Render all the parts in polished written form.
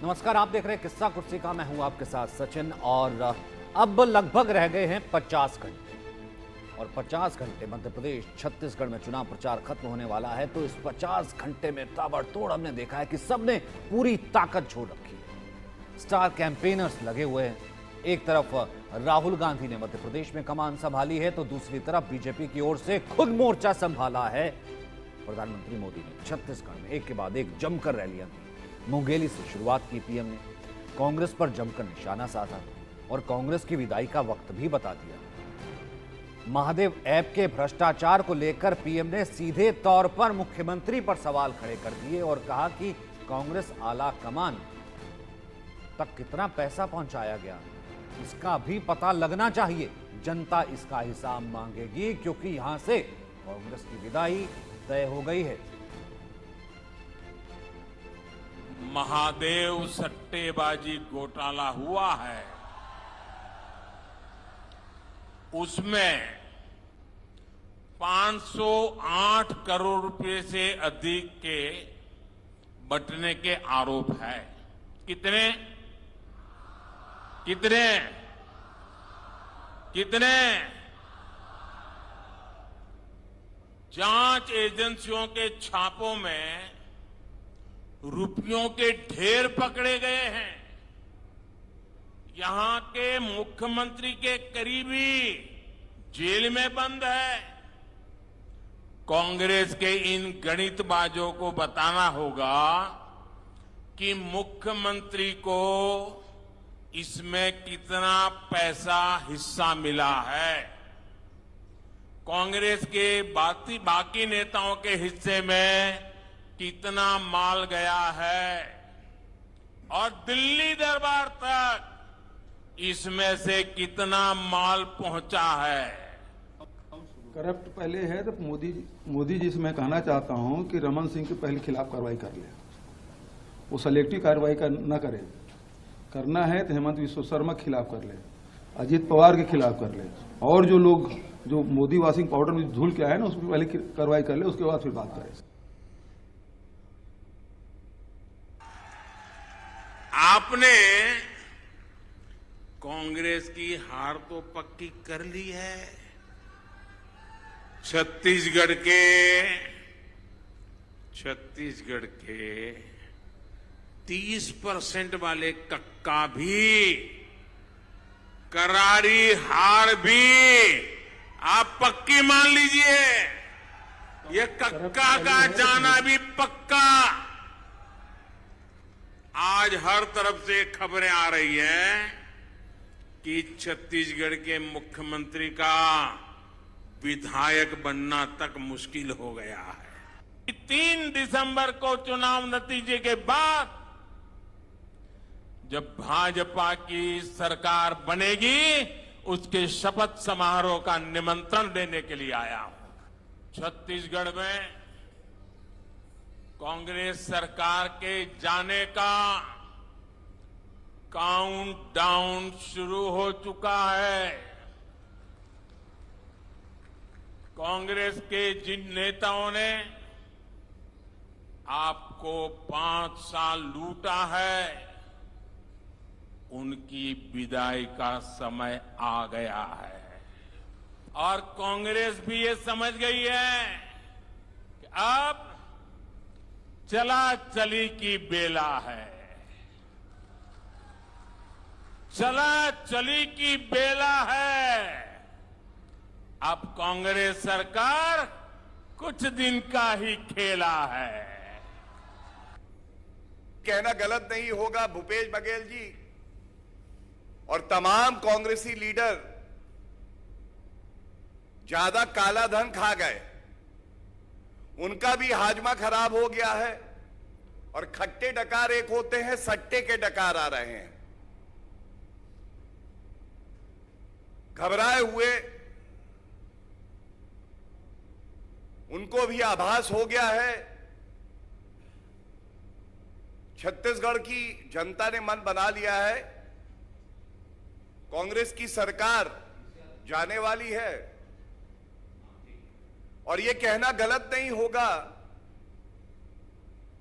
नमस्कार, आप देख रहे हैं किस्सा कुर्सी का। मैं हूं आपके साथ सचिन। और अब लगभग रह गए हैं 50 घंटे और 50 घंटे मध्य प्रदेश छत्तीसगढ़ में चुनाव प्रचार खत्म होने वाला है। तो इस 50 घंटे में ताबड़तोड़ हमने देखा है कि सबने पूरी ताकत छोड़ रखी है। स्टार कैंपेनर्स लगे हुए हैं। एक तरफ राहुल गांधी ने मध्य प्रदेश में कमान संभाली है, तो दूसरी तरफ बीजेपी की ओर से खुद मोर्चा संभाला है। प्रधानमंत्री मोदी ने छत्तीसगढ़ में एक के बाद एक जमकर रैलियां की। मुंगेली से शुरुआत की पीएम ने, कांग्रेस पर जमकर निशाना साधा और कांग्रेस की विदाई का वक्त भी बता दिया। महादेव ऐप के भ्रष्टाचार को लेकर पीएम ने सीधे तौर पर मुख्यमंत्री पर सवाल खड़े कर दिए और कहा कि कांग्रेस आला कमान तक कितना पैसा पहुंचाया गया, इसका भी पता लगना चाहिए। जनता इसका हिसाब मांगेगी, क्योंकि यहां से कांग्रेस की विदाई तय हो गई है। महादेव सट्टेबाजी घोटाला हुआ है, उसमें 508 करोड़ रुपए से अधिक के बंटने के आरोप है। कितने कितने कितने जांच एजेंसियों के छापों में रुपयों के ढेर पकड़े गए हैं। यहां के मुख्यमंत्री के करीबी जेल में बंद है। कांग्रेस के इन गणितबाजों को बताना होगा कि मुख्यमंत्री को इसमें कितना पैसा हिस्सा मिला है। कांग्रेस के बाकी नेताओं के हिस्से में कितना माल गया है और दिल्ली दरबार तक इसमें से कितना माल पहुंचा है। करप्ट पहले है तो मोदी जी से मैं कहना चाहता हूं कि रमन सिंह के पहले खिलाफ कार्रवाई कर ले। वो सेलेक्टिव कार्रवाई न करे। करना है तो हेमंत विश्व शर्मा के खिलाफ कर ले, अजीत पवार के खिलाफ कर ले, और जो लोग जो मोदी वॉशिंग पाउडर में धुल के आए ना, उस पर पहले कार्रवाई कर ले, उसके बाद फिर बात करें। आपने कांग्रेस की हार तो पक्की कर ली है। छत्तीसगढ़ के 30% वाले कक्का भी, करारी हार भी आप पक्की मान लीजिए। ये कक्का का जाना भी पक्का। आज हर तरफ से खबरें आ रही है कि छत्तीसगढ़ के मुख्यमंत्री का विधायक बनना तक मुश्किल हो गया है। 3 दिसंबर को चुनाव नतीजे के बाद जब भाजपा की सरकार बनेगी, उसके शपथ समारोह का निमंत्रण देने के लिए आया हूं। छत्तीसगढ़ में कांग्रेस सरकार के जाने का काउंटडाउन शुरू हो चुका है। कांग्रेस के जिन नेताओं ने आपको 5 साल लूटा है, उनकी विदाई का समय आ गया है। और कांग्रेस भी ये समझ गई है कि अब चला चली की बेला है। चला चली की बेला है। अब कांग्रेस सरकार कुछ दिन का ही खेला है। कहना गलत नहीं होगा, भूपेश बघेल जी और तमाम कांग्रेसी लीडर ज्यादा काला धन खा गए। उनका भी हाजमा खराब हो गया है। और खट्टे डकार एक होते हैं, सट्टे के डकार आ रहे हैं। घबराए हुए उनको भी आभास हो गया है। छत्तीसगढ़ की जनता ने मन बना लिया है, कांग्रेस की सरकार जाने वाली है। और यह कहना गलत नहीं होगा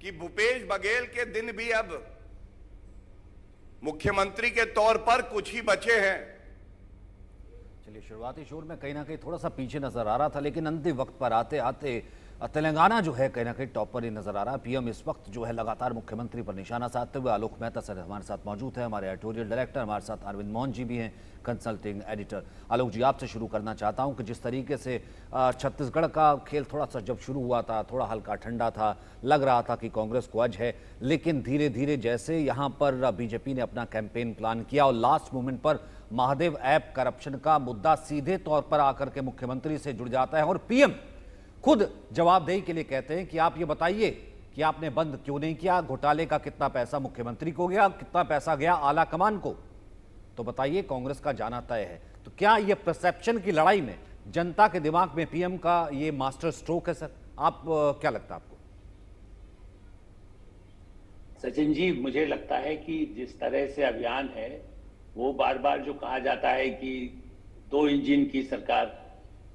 कि भूपेश बघेल के दिन भी अब मुख्यमंत्री के तौर पर कुछ ही बचे हैं। चलिए, शुरुआती शोर में कहीं ना कहीं थोड़ा सा पीछे नजर आ रहा था, लेकिन अंतिम वक्त पर आते आते तेलंगाना जो है कहीं ना कहीं टॉप पर ही नजर आ रहा है। पीएम इस वक्त जो है लगातार मुख्यमंत्री पर निशाना साधते हुए आलोक मेहता सर हमारे साथ मौजूद है, हमारे एडिटोरियल डायरेक्टर, हमारे साथ अरविंद मोहन जी भी हैं, कंसल्टिंग एडिटर। आलोक जी, आपसे शुरू करना चाहता हूं कि जिस तरीके से छत्तीसगढ़ का खेल थोड़ा सा जब शुरू हुआ था, थोड़ा हल्का ठंडा था, लग रहा था कि कांग्रेस को अज है, लेकिन धीरे धीरे जैसे यहाँ पर बीजेपी ने अपना कैंपेन प्लान किया और लास्ट मोमेंट पर महादेव ऐप करप्शन का मुद्दा सीधे तौर पर आकर के मुख्यमंत्री से जुड़ जाता है और पीएम खुद जवाबदेही के लिए कहते हैं कि आप ये बताइए कि आपने बंद क्यों नहीं किया, घोटाले का कितना पैसा मुख्यमंत्री को गया, कितना पैसा गया आला कमान को, तो बताइए कांग्रेस का जाना तय है। तो क्या ये परसेप्शन की लड़ाई में जनता के दिमाग में पीएम का ये मास्टर स्ट्रोक है सर? आप क्या लगता है आपको? सचिन जी, मुझे लगता है कि जिस तरह से अभियान है, वो बार बार जो कहा जाता है कि 2 इंजन की सरकार,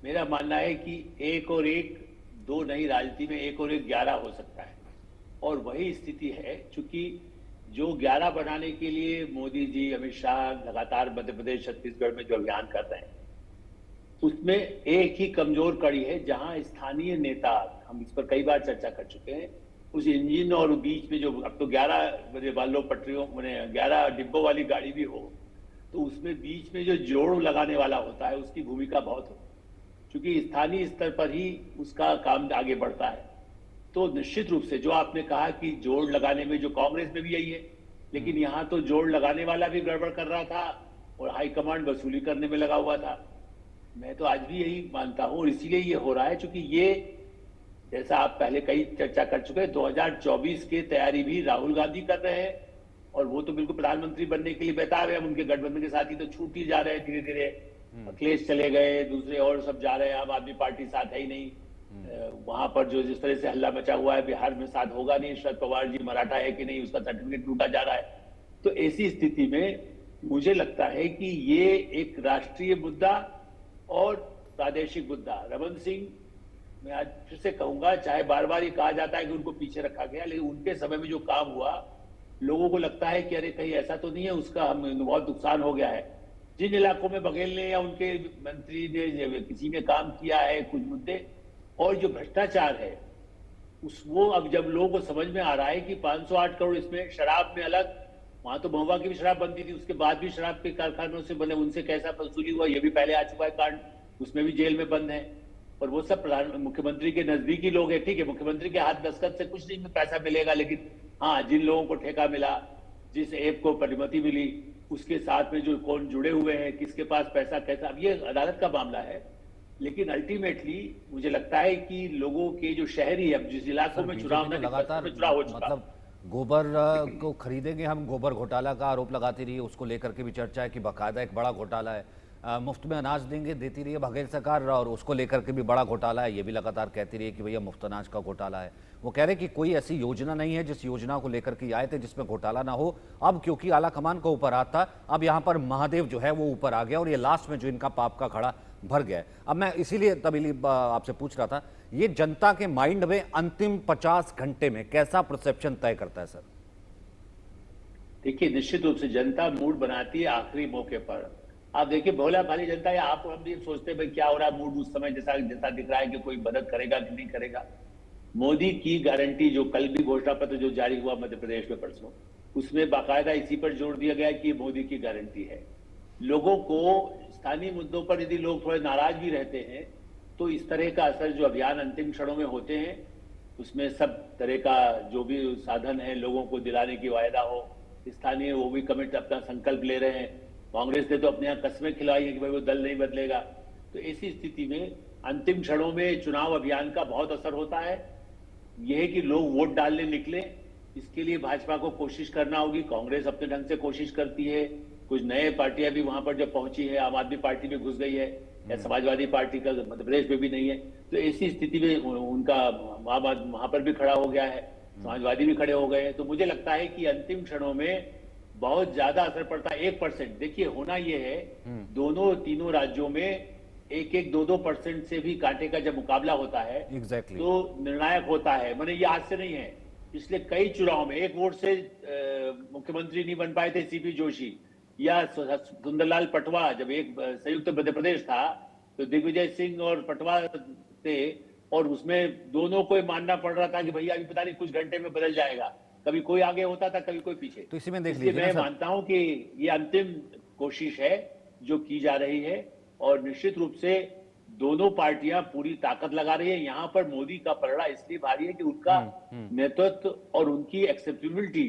मेरा मानना है कि 1 और 1 2 नहीं, राजनीति में 1 और 1 11 हो सकता है और वही स्थिति है। चूंकि जो 11 बनाने के लिए मोदी जी, अमित शाह लगातार मध्य प्रदेश छत्तीसगढ़ में जो अभियान कर रहे हैं, उसमें एक ही कमजोर कड़ी है जहां स्थानीय नेता, हम इस पर कई बार चर्चा कर चुके हैं, उस इंजन और बीच में जो अब तो 11 वालों पटरियों मैंने 11 डिब्बों वाली गाड़ी भी हो, तो उसमें बीच में जो जोड़ लगाने वाला होता है उसकी भूमिका बहुत हो, क्योंकि स्थानीय स्तर पर ही उसका काम आगे बढ़ता है। तो निश्चित रूप से जो आपने कहा कि जोड़ लगाने में, जो कांग्रेस में भी यही है, लेकिन यहां तो जोड़ लगाने वाला भी गड़बड़ कर रहा था और हाईकमांड वसूली करने में लगा हुआ था। मैं तो आज भी यही मानता हूं और इसीलिए ये हो रहा है, क्योंकि ये जैसा आप पहले कई चर्चा कर चुके हैं, 2024 की तैयारी भी राहुल गांधी कर रहे हैं और वो तो बिल्कुल प्रधानमंत्री बनने के लिए बेताब है। उनके गठबंधन के साथ ही तो छूट ही जा रहे हैं धीरे धीरे, अखिलेश चले गए, दूसरे और सब जा रहे हैं, आम आदमी पार्टी साथ है ही नहीं। वहां पर जो जिस तरह से हल्ला मचा हुआ है, बिहार में साथ होगा नहीं, शरद पवार जी मराठा है कि नहीं, उसका सर्टिफिकेट टूटा जा रहा है। तो ऐसी स्थिति में मुझे लगता है कि ये एक राष्ट्रीय मुद्दा और प्रादेशिक मुद्दा, रमन सिंह, मैं आज फिर से कहूंगा, चाहे बार बार ये कहा जाता है कि उनको पीछे रखा गया, लेकिन उनके समय में जो काम हुआ, लोगों को लगता है कि अरे कहीं ऐसा तो नहीं है उसका हमें बहुत नुकसान हो गया है। जिन इलाकों में बघेल ने या उनके मंत्री ने किसी ने काम किया है कुछ मुद्दे, और जो भ्रष्टाचार है वो अब जब लोगों को समझ में आ रहा है कि 508 करोड़ इसमें शराब में अलग, वहां तो महुआ की भी शराब बनती थी, उसके बाद भी शराब के कारखानों से बने, उनसे कैसा वसूली हुआ ये भी पहले आ चुका है कांड, उसमें भी जेल में बंद है। और वो सब मुख्यमंत्री के नजदीकी लोग हैं। ठीक है, मुख्यमंत्री के हाथ दस्तखत से कुछ नहीं पैसा मिलेगा, लेकिन हाँ, जिन लोगों को ठेका मिला, जिस ऐप को अनुमति मिली, उसके साथ में जो कौन जुड़े हुए हैं, किसके पास पैसा कैसा, अब ये अदालत का मामला है। लेकिन अल्टीमेटली मुझे लगता है कि लोगों के जो शहरी, अब जिस इलाकों में चुनाव लगातार चुनाव हो चुका, मतलब गोबर को खरीदेंगे हम, गोबर घोटाला का आरोप लगाती रही है, उसको लेकर के भी चर्चा है कि बाकायदा एक बड़ा घोटाला है। मुफ्त में अनाज देंगे, देती रही है बघेल सरकार, और उसको लेकर के भी बड़ा घोटाला है, ये भी लगातार कहती रही है कि भैया मुफ्त अनाज का घोटाला है। वो कह रहे कि कोई ऐसी योजना नहीं है जिस योजना को लेकर के आए थे जिसमें घोटाला ना हो। अब क्योंकि आला कमान को ऊपर आता, अब यहाँ पर महादेव जो है वो ऊपर आ गया और ये लास्ट में जो इनका पाप का खड़ा भर गया है। अब मैं इसीलिए तभी आपसे पूछ रहा था, ये जनता के माइंड में अंतिम 50 घंटे में कैसा परसेप्शन तय करता है सर? देखिए, निश्चित रूप से जनता मूड बनाती है आखिरी मौके पर। आप देखिए, भोला भाली जनता है, आप हम भी सोचते हैं क्या हो रहा है, मूड उस समय जैसा दिख रहा है कि कोई मदद करेगा कि नहीं करेगा। मोदी की गारंटी जो कल भी घोषणा पत्र जो जारी हुआ मध्य प्रदेश में परसों, उसमें बाकायदा इसी पर जोर दिया गया कि मोदी की गारंटी है। लोगों को स्थानीय मुद्दों पर यदि लोग थोड़े नाराज भी रहते हैं तो इस तरह का असर जो अभियान अंतिम क्षणों में होते हैं, उसमें सब तरह का जो भी साधन है लोगों को दिलाने की वायदा हो, स्थानीय वो भी कमिट अपना संकल्प ले रहे हैं। कांग्रेस ने तो अपने यहाँ कस्में खिलाई है कि भाई वो दल नहीं बदलेगा। तो ऐसी स्थिति में अंतिम क्षणों में चुनाव अभियान का बहुत असर होता है। यह है कि लोग वोट डालने निकले, इसके लिए भाजपा को कोशिश करना होगी। कांग्रेस अपने ढंग से कोशिश करती है, कुछ नए पार्टियां भी वहां पर जब पहुंची है, आम आदमी पार्टी भी घुस गई है, या समाजवादी पार्टी का मध्य प्रदेश में भी नहीं है। तो ऐसी स्थिति में उनका वहां पर भी खड़ा हो गया है, समाजवादी भी खड़े हो गए हैं। तो मुझे लगता है कि अंतिम क्षणों में बहुत ज्यादा असर पड़ता है। 1%, देखिए होना यह है, दोनों तीनों राज्यों में 1-2% से भी कांटे का जब मुकाबला होता है exactly. तो निर्णायक होता है। मैंने ये आज से नहीं है, पिछले कई चुनाव में एक वोट से मुख्यमंत्री नहीं बन पाए थे सीपी जोशी, या सुंदरलाल पटवा जब एक संयुक्त मध्य प्रदेश था तो दिग्विजय सिंह और पटवा थे, और उसमें दोनों को मानना पड़ रहा था कि भैया अभी पता नहीं कुछ घंटे में बदल जाएगा, कभी कोई आगे होता था कभी कोई पीछे। तो इसी में देख इसलिए लीजिए मैं ना सर। मानता हूं कि ये अंतिम कोशिश है जो की जा रही है, और निश्चित रूप से दोनों पार्टियां पूरी ताकत लगा रही है। यहां पर मोदी का पलड़ा इसलिए भारी है कि उनका नेतृत्व और उनकी एक्सेप्टेबिलिटी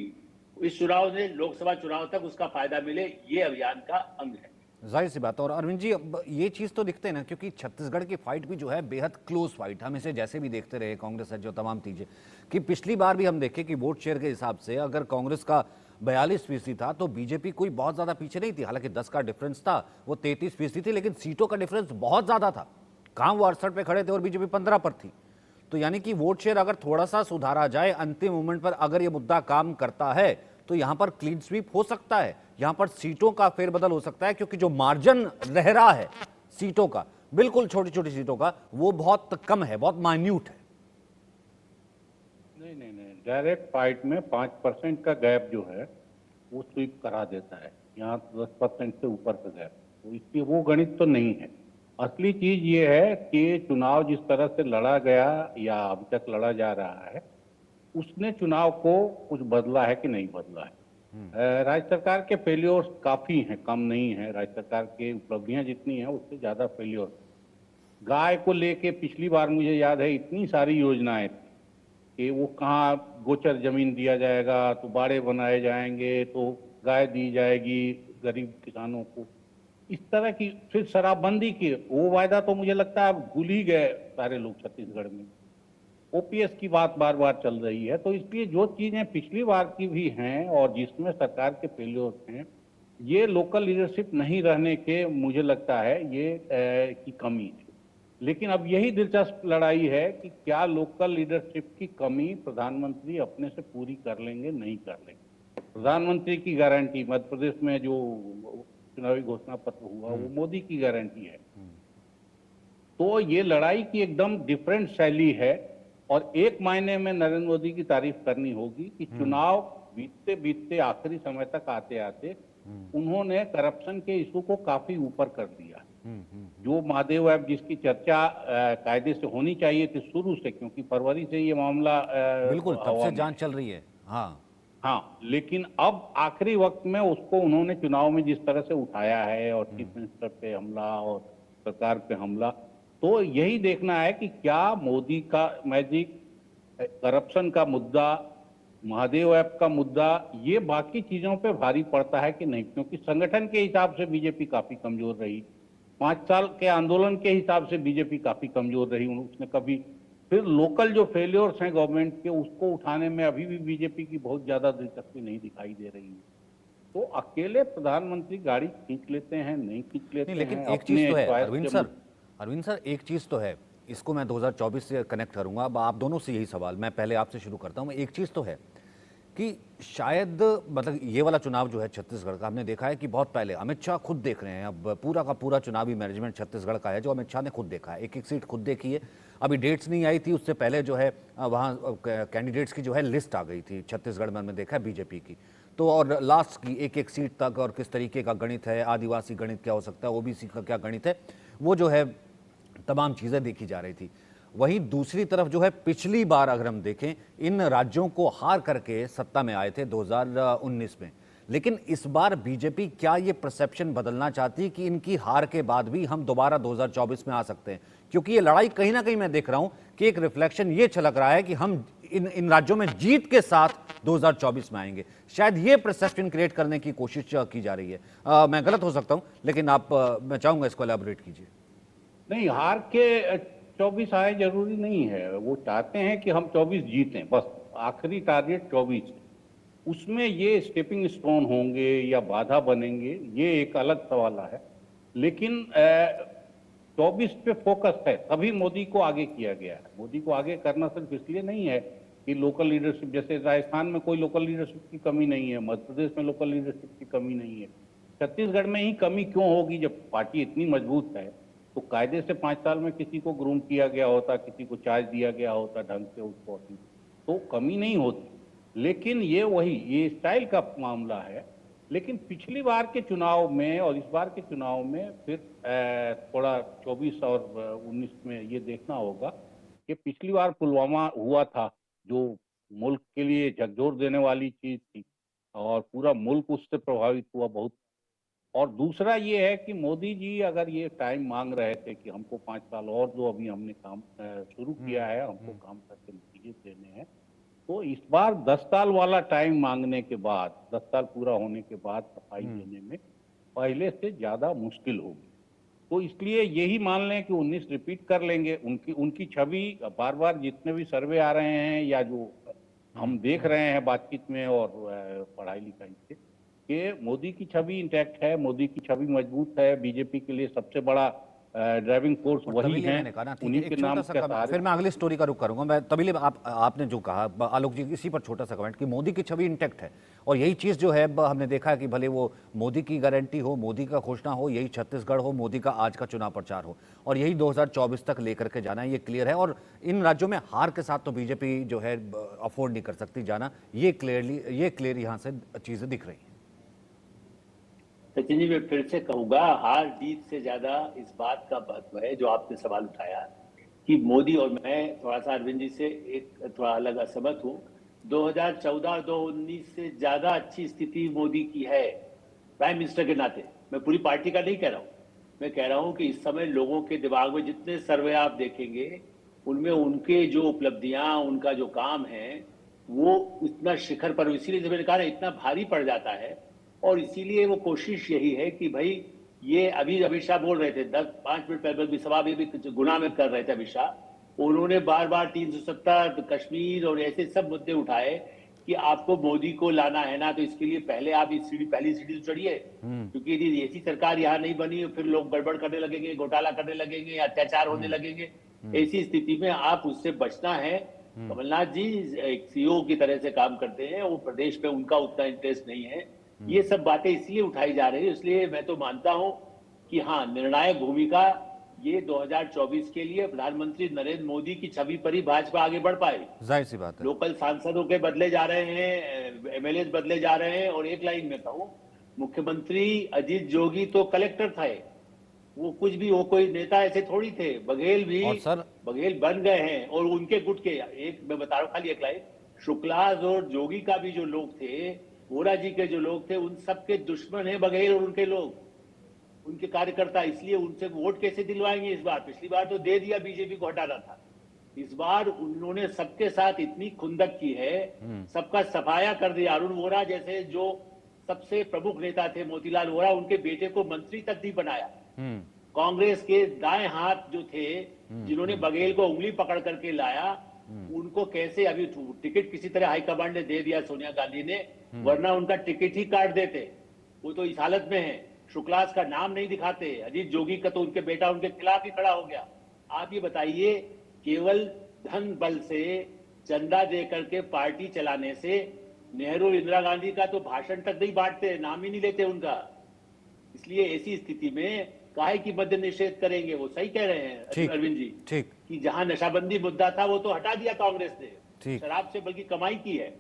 इस चुनाव से लोकसभा चुनाव तक उसका फायदा मिले, ये अभियान का अंग है। जाहिर सी बात है। और अरविंद जी, अब ये चीज़ तो दिखते हैं ना, क्योंकि छत्तीसगढ़ की फाइट भी जो है बेहद क्लोज फाइट, हम इसे जैसे भी देखते रहे, कांग्रेस है जो तमाम चीज़ें, कि पिछली बार भी हम देखें कि वोट शेयर के हिसाब से अगर कांग्रेस का 42% था तो बीजेपी कोई बहुत ज़्यादा पीछे नहीं थी। हालांकि 10 का डिफरेंस था, वो 33% थी, लेकिन सीटों का डिफरेंस बहुत ज़्यादा था। कहाँ वो 68 पे खड़े थे और बीजेपी 15 पर थी। तो यानी कि वोट शेयर अगर थोड़ा सा सुधारा जाए अंतिम मोमेंट पर, अगर ये मुद्दा काम करता है तो यहां पर क्लीन स्वीप हो सकता है, यहां पर सीटों का फेरबदल हो सकता है, क्योंकि जो मार्जिन रह रहा है सीटों का, बिल्कुल छोटी छोटी सीटों का, वो बहुत कम है, बहुत माइन्यूट है। नहीं, डायरेक्ट फाइट में 5% का गैप जो है वो स्वीप करा देता है, यहाँ 10% से ऊपर का गैप, तो इसलिए वो गणित तो नहीं है। असली चीज ये है कि चुनाव जिस तरह से लड़ा गया या अभी तक लड़ा जा रहा है, उसने चुनाव को कुछ बदला है कि नहीं बदला है। राज्य सरकार के फेल्योर्स काफी हैं, कम नहीं है। राज्य सरकार की उपलब्धियां जितनी हैं उससे ज्यादा फेल्योर। गाय को लेके पिछली बार मुझे याद है इतनी सारी योजनाएं थी कि वो कहाँ गोचर जमीन दिया जाएगा, तो बाड़े बनाए जाएंगे, तो गाय दी जाएगी गरीब किसानों को, इस तरह की। फिर शराबबंदी की वो वायदा तो मुझे लगता है अब भूल ही गए सारे लोग छत्तीसगढ़ में। ओपीएस की बात बार बार चल रही है, तो इसलिए जो चीजें पिछली बार की भी हैं और जिसमें सरकार के फेल्योर हैं, ये लोकल लीडरशिप नहीं रहने के मुझे लगता है ये की कमी है। लेकिन अब यही दिलचस्प लड़ाई है कि क्या लोकल लीडरशिप की कमी प्रधानमंत्री अपने से पूरी कर लेंगे, नहीं कर लेंगे। प्रधानमंत्री की गारंटी मध्य प्रदेश में जो चुनावी घोषणा पत्र हुआ वो मोदी की गारंटी है। तो ये लड़ाई की एकदम डिफरेंट शैली है, और एक मायने में नरेंद्र मोदी की तारीफ करनी होगी कि चुनाव बीतते बीतते आखिरी समय तक आते आते उन्होंने करप्शन के इशू को काफी ऊपर कर दिया। जो महादेव ऐप जिसकी चर्चा कायदे से होनी चाहिए थी शुरू से, क्योंकि फरवरी से ये मामला बिल्कुल तब से जांच चल रही है। हाँ, लेकिन अब आखिरी वक्त में उसको उन्होंने चुनाव में जिस तरह से उठाया है, और चीफ मिनिस्टर पे हमला और सरकार पे हमला, तो यही देखना है कि क्या मोदी का मैजिक, करप्शन का मुद्दा, महादेव ऐप का मुद्दा, ये बाकी चीजों पे भारी पड़ता है कि नहीं। क्योंकि संगठन के हिसाब से बीजेपी काफी कमजोर रही, 5 साल के आंदोलन के हिसाब से बीजेपी काफी कमजोर रही। उसने कभी फिर लोकल जो फेलियर्स हैं गवर्नमेंट के, उसको उठाने में अभी भी बीजेपी की बहुत ज्यादा दिलचस्पी नहीं दिखाई दे रही है। तो अकेले प्रधानमंत्री गाड़ी खींच लेते हैं, नहीं खींच लेते हैं। लेकिन एक चीज तो है अरविंद सर, एक चीज तो है, इसको मैं 2024 से कनेक्ट करूंगा। अब आप दोनों से यही सवाल, मैं पहले आपसे शुरू करता हूं। एक चीज तो है कि शायद मतलब ये वाला चुनाव जो है छत्तीसगढ़ का, हमने देखा है कि बहुत पहले अमित शाह खुद देख रहे हैं, अब पूरा का पूरा चुनावी मैनेजमेंट छत्तीसगढ़ का है जो अमित शाह ने खुद देखा है। एक एक सीट खुद देखी है। अभी डेट्स नहीं आई थी, उससे पहले जो है वहाँ कैंडिडेट्स की जो है लिस्ट आ गई थी छत्तीसगढ़ में, हमने देखा है बीजेपी की। तो और लास्ट की एक एक सीट तक, और किस तरीके का गणित है, आदिवासी गणित क्या हो सकता है, ओबीसी का क्या गणित है, वो जो है तमाम चीज़ें देखी जा रही थी। वहीं दूसरी तरफ जो है पिछली बार अगर हम देखें, इन राज्यों को हार करके सत्ता में आए थे 2019 में, लेकिन इस बार बीजेपी क्या ये परसेप्शन बदलना चाहती है कि इनकी हार के बाद भी हम दोबारा 2024 में आ सकते हैं? क्योंकि ये लड़ाई कहीं ना कहीं मैं देख रहा हूं कि एक रिफ्लेक्शन ये छलक रहा है कि हम इन राज्यों में जीत के साथ 2024 में आएंगे। शायद ये परसेप्शन क्रिएट करने की कोशिश की जा रही है। मैं गलत हो सकता हूं, लेकिन आप मैं चाहूंगा इसको एलैबोरेट कीजिए। नहीं, हार के 24 आए जरूरी नहीं है। वो चाहते हैं कि हम 24 जीतें, बस आखिरी टारगेट 24 है। उसमें ये स्टेपिंग स्टोन होंगे या बाधा बनेंगे, ये एक अलग सवाल है। लेकिन 24 पे फोकस है, तभी मोदी को आगे किया गया है। मोदी को आगे करना सिर्फ इसलिए नहीं है कि लोकल लीडरशिप, जैसे राजस्थान में कोई लोकल लीडरशिप की कमी नहीं है, मध्य प्रदेश में लोकल लीडरशिप की कमी नहीं है, छत्तीसगढ़ में ही कमी क्यों होगी? जब पार्टी इतनी मजबूत है तो कायदे से 5 साल में किसी को ग्रूम किया गया होता, किसी को चार्ज दिया गया होता ढंग से उसको, तो कमी नहीं होती। लेकिन ये स्टाइल का मामला है। लेकिन पिछली बार के चुनाव में और इस बार के चुनाव में फिर थोड़ा 24 और 19 में ये देखना होगा कि पिछली बार पुलवामा हुआ था, जो मुल्क के लिए झकझोर देने वाली चीज थी और पूरा मुल्क उससे प्रभावित हुआ बहुत। और दूसरा ये है कि मोदी जी अगर ये टाइम मांग रहे थे कि हमको 5 साल और दो, अभी हमने काम शुरू किया है, हमको काम करके नतीजे देने हैं, तो इस बार 10 साल वाला टाइम मांगने के बाद, 10 साल पूरा होने के बाद सफाई देने में पहले से ज्यादा मुश्किल होगी। तो इसलिए यही मान लें कि 19 रिपीट कर लेंगे। उनकी छवि बार बार जितने भी सर्वे आ रहे हैं या जो हम देख रहे हैं बातचीत में और पढ़ाई लिखाई से, कि मोदी की छवि इंटैक्ट है, मोदी की छवि मजबूत है। बीजेपी के लिए सबसे बड़ा ड्राइविंग फोर्स वही है, मैंने कहा ना, ठीक है, उन्हीं एक के छोटा नाम सा के कमेंट, सहारे। फिर मैं अगली स्टोरी का रुख करूंगा। मैं तभी आपने जो कहा आलोक जी, इसी पर छोटा सा कमेंट कि मोदी की छवि इंटैक्ट है, और यही चीज जो है हमने देखा है कि भले वो मोदी की गारंटी हो, मोदी का घोषणा हो, यही छत्तीसगढ़ हो, मोदी का आज का चुनाव प्रचार हो, और यही 2024 तक लेकर के जाना है, ये क्लियर है। और इन राज्यों में हार के साथ तो बीजेपी जो है अफोर्ड नहीं कर सकती जाना, ये क्लियर यहाँ से चीजें दिख रही हैं। सचिन जी, मैं फिर से कहूंगा, हार जीत से ज्यादा इस बात का महत्व है जो आपने सवाल उठाया कि मोदी, और मैं थोड़ा सा अरविंद जी से एक थोड़ा अलग असहमत हूं, 2014 और 2019 से ज्यादा अच्छी स्थिति मोदी की है प्राइम मिनिस्टर के नाते। मैं पूरी पार्टी का नहीं कह रहा हूं, मैं कह रहा हूं कि इस समय लोगों के दिमाग में जितने सर्वे आप देखेंगे उनमें उनके जो उपलब्धियां, उनका जो काम है वो इतना शिखर पर, इसीलिए मैंने कहा इतना भारी पड़ जाता है। और इसीलिए वो कोशिश यही है कि भाई, ये अभी अमित शाह बोल रहे थे 5 मिनट पहले भी सभा में भी गुना में कर रहे थे अमित शाह, उन्होंने बार बार 370 कश्मीर और ऐसे सब मुद्दे उठाए कि आपको मोदी को लाना है ना, तो इसके लिए पहले आप इस पहली सीढ़ी चढ़िए, क्योंकि यदि ऐसी सरकार यहाँ नहीं बनी फिर लोग गड़बड़ करने लगेंगे, घोटाला करने लगेंगे, अत्याचार होने लगेंगे। ऐसी स्थिति में आप उससे बचना है। कमलनाथ जी एक सीईओ की तरह से काम करते हैं, वो प्रदेश पे उनका उतना इंटरेस्ट नहीं है। ये सब बातें इसलिए उठाई जा रही है, इसलिए मैं तो मानता हूं कि हाँ, निर्णायक भूमिका ये 2024 के लिए प्रधानमंत्री नरेंद्र मोदी की छवि पर ही भाजपा आगे बढ़ पाएगी। जाहिर सी बात है। लोकल सांसदों के बदले जा रहे हैं, एमएलए बदले जा रहे हैं, और एक लाइन में कहूं, मुख्यमंत्री अजीत जोगी तो कलेक्टर थे, वो कुछ भी, वो कोई नेता ऐसे थोड़ी थे। बघेल भी बघेल बन गए हैं, और उनके गुट के, एक मैं बता रहा हूं खाली एक लाइन, शुक्लाज और जोगी का भी जो लोग थे, वोरा जी के जो लोग थे, उन सबके दुश्मन है बघेल और उनके लोग, उनके कार्यकर्ता। इसलिए उनसे वोट कैसे दिलवाएंगे इस बार? पिछली बार तो दे दिया, बीजेपी को हटाना था। इस बार उन्होंने सबके साथ इतनी खुंदक की है, सबका सफाया कर दिया। अरुण वोरा जैसे जो सबसे प्रमुख नेता थे, मोतीलाल वोरा, उनके बेटे को मंत्री तक नहीं बनाया। कांग्रेस के दाएं हाथ जो थे, जिन्होंने बघेल को उंगली पकड़ करके लाया, उनको कैसे, अभी टिकट किसी तरह हाईकमांड ने दे दिया, सोनिया गांधी ने, वरना उनका टिकट ही काट देते। वो तो इस हालत में है, शुक्लास का नाम नहीं दिखाते। अजीत जोगी का तो उनके बेटा उनके खिलाफ ही खड़ा हो गया। आप ये बताइए, केवल धन बल से, चंदा दे करके पार्टी चलाने से, नेहरू इंदिरा गांधी का तो भाषण तक नहीं बांटते, नाम ही नहीं लेते उनका। इसलिए ऐसी स्थिति में काहे की मद्य निषेध करेंगे? वो सही कह रहे हैं अरविंद जी, ठीक, कि जहां नशाबंदी मुद्दा था वो तो हटा दिया कांग्रेस ने, शराब से बल्कि कमाई की है।